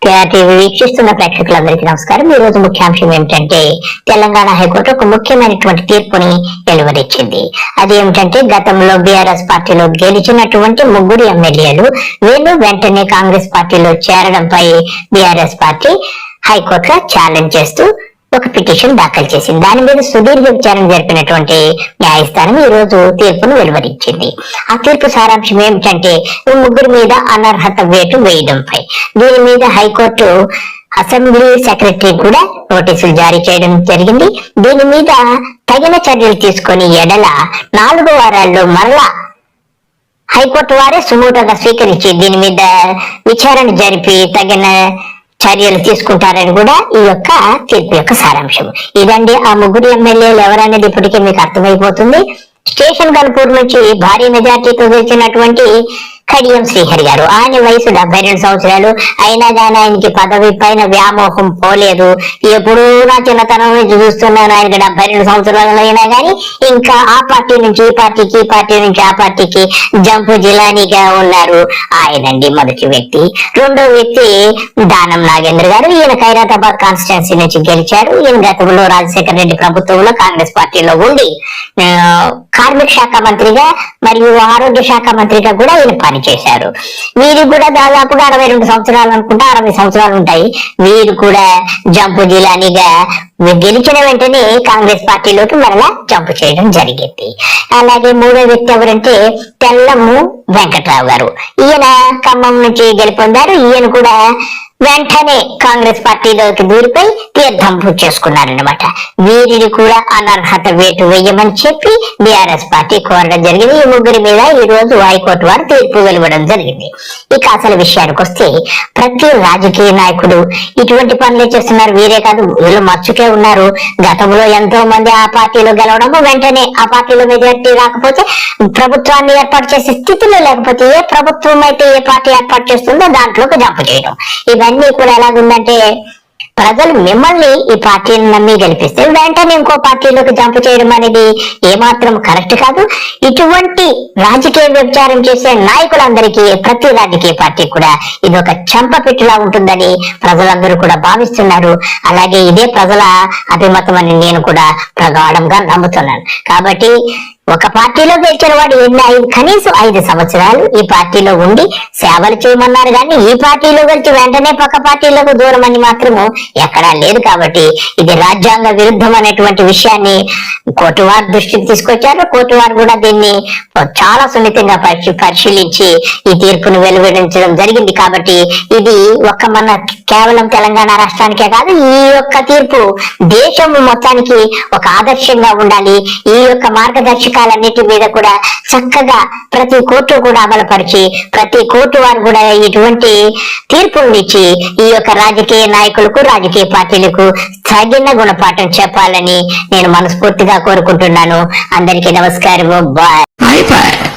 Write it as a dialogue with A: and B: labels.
A: TV వీక్షిస్తున్న ప్రేక్షకులందరికీ నమస్కారం. ఈ రోజు ముఖ్యాంశం ఏమిటంటే తెలంగాణ హైకోర్టు ఒక ముఖ్యమైనటువంటి తీర్పుని వెలువరించింది. అదేమిటంటే గతంలో బీఆర్ఎస్ పార్టీలో గెలిచినటువంటి ముగ్గురు ఎమ్మెల్యేలు వీళ్ళు వెంటనే కాంగ్రెస్ పార్టీలో చేరడంపై బీఆర్ఎస్ పార్టీ హైకోర్టులో ఛాలెంజ్ చేస్తూ ఒక పిటిషన్ దాఖలు చేసింది. దాని మీద సుదీర్ఘ విచారణ జరిపినటువంటి న్యాయస్థానం ఈ రోజు తీర్పును వెలువరించింది. ఆ తీర్పు సారాంశం ఏమిటంటే ముగ్గురు మీద అనర్హత వేటు వేయడంపై దీని మీద హైకోర్టు అసెంబ్లీ సెక్రటరీ కూడా నోటీసులు జారీ చేయడం జరిగింది. దీని మీద తగిన చర్యలు తీసుకొని ఎడల 4 వారాల్లో మరలా హైకోర్టు వారే సుమోటోగా స్వీకరించి దీని మీద విచారణ జరిపి తగిన చర్యలు తీసుకుంటారని కూడా ఈ యొక్క తీర్పు యొక్క సారాంశం. ఇదండి ఆ ముగ్గురు ఎమ్మెల్యేలు ఎవరనేది ఇప్పటికే మీకు అర్థమైపోతుంది. స్టేషన్ గన్పూర్ నుంచి భారీ మెజార్టీతో గెలిచినటువంటి కడియం శ్రీహరి గారు. ఆయన వయసు 72 సంవత్సరాలు అయినా కానీ ఆయనకి పదవి పైన వ్యామోహం పోలేదు. ఎప్పుడూ నా చిన్నతనం నుంచి చూస్తున్నాను. ఆయనకి 72 సంవత్సరాలు అయినా కానీ ఇంకా ఆ పార్టీ నుంచి ఈ పార్టీకి, ఈ పార్టీ నుంచి ఆ పార్టీకి జంపు జిలానీగా ఉన్నారు. ఆయనండి మొదటి వ్యక్తి. రెండో వ్యక్తి దానం నాగేంద్ర గారు. ఈయన ఖైరతాబాద్ కాన్స్టిట్యున్సీ నుంచి గెలిచారు. ఈయన గతంలో రాజశేఖర రెడ్డి ప్రభుత్వంలో కాంగ్రెస్ పార్టీలో ఉండి కార్మిక శాఖ మంత్రిగా మరియు ఆరోగ్య శాఖ మంత్రిగా కూడా ఈయన పనిచేశారు. వీరికి కూడా దాదాపుగా 62 సంవత్సరాలు అనుకుంటా, 60 సంవత్సరాలు ఉంటాయి. వీరు కూడా జంపు జిలానీగా గెలిచిన వెంటనే కాంగ్రెస్ పార్టీలోకి మరలా జంపు చేయడం జరిగింది. అలాగే మూడో వ్యక్తి ఎవరంటే తెల్లము వెంకట్రావు గారు. ఈయన ఖమ్మం నుంచి గెలుపొందారు. ఈయన కూడా వెంటనే కాంగ్రెస్ పార్టీలోకి దూరిపై తీర్థం చేసుకున్నారన్నమాట. వీరిని కూడా అనర్హత వేటు వేయమని చెప్పి బీఆర్ఎస్ పార్టీ కోరడం జరిగింది. ఈ ముగ్గురి మీద ఈ రోజు హైకోర్టు వారు తీర్పు వెలువడం జరిగింది. ఇక అసలు విషయానికి వస్తే ప్రతి రాజకీయ నాయకుడు ఇటువంటి పనులే చేస్తున్నారు. వీరే కాదు, వీళ్ళు మచ్చుకే ఉన్నారు. గతంలో ఎంతో మంది ఆ పార్టీలో గెలవడము, వెంటనే ఆ పార్టీలో మెజార్టీ రాకపోతే ప్రభుత్వాన్ని ఏర్పాటు చేసే స్థితిలో లేకపోతే ఏ ప్రభుత్వం అయితే ఏ పార్టీ ఏర్పాటు చేస్తుందో దాంట్లోకి జంపు చేయడం, ఇవన్నీ కూడా ఎలాగుందంటే ప్రజలు మిమ్మల్ని ఈ పార్టీని నమ్మి గెలిపిస్తే వెంటనే ఇంకో పార్టీలోకి జంపు చేయడం అనేది ఏమాత్రం కరెక్ట్ కాదు. ఇటువంటి రాజకీయ వ్యభిచారం చేసే నాయకులందరికీ ప్రతి రాజకీయ పార్టీ కూడా ఇది ఒక చెంపపెట్టులా ఉంటుందని ప్రజలందరూ కూడా భావిస్తున్నారు. అలాగే ఇదే ప్రజల అభిమతం అని నేను కూడా ప్రగాఢంగా నమ్ముతున్నాను. కాబట్టి ఒక పార్టీలో గెలిచిన వాడు కనీసం 5 సంవత్సరాలు ఈ పార్టీలో ఉండి సేవలు చేయమన్నారు కానీ ఈ పార్టీలో గెలిచి వెంటనే పక్క పార్టీలకు దూరం అని మాత్రము ఎక్కడా లేదు. కాబట్టి ఇది రాజ్యాంగ విరుద్ధం అనేటువంటి విషయాన్ని కోర్టు వారు దృష్టికి తీసుకొచ్చారు. కోర్టు వారు కూడా దీన్ని చాలా సున్నితంగా పరిశీలించి ఈ తీర్పును వెలువరించడం జరిగింది. కాబట్టి ఇది మన కేవలం తెలంగాణ రాష్ట్రానికే కాదు, ఈ యొక్క తీర్పు దేశం మొత్తానికి ఒక ఆదర్శంగా ఉండాలి. ఈ యొక్క మార్గదర్శకాలన్నిటి మీద కూడా చక్కగా ప్రతి కోర్టు కూడా అమలుపరిచి ప్రతి కోర్టు వారు కూడా ఇటువంటి తీర్పులను ఇచ్చి ఈ యొక్క రాజకీయ నాయకులకు, రాజకీయ పార్టీలకు తగిన గుణపాఠం చెప్పాలని నేను మనస్ఫూర్తిగా కోరుకుంటున్నాను. అందరికీ నమస్కారం. బాయ్.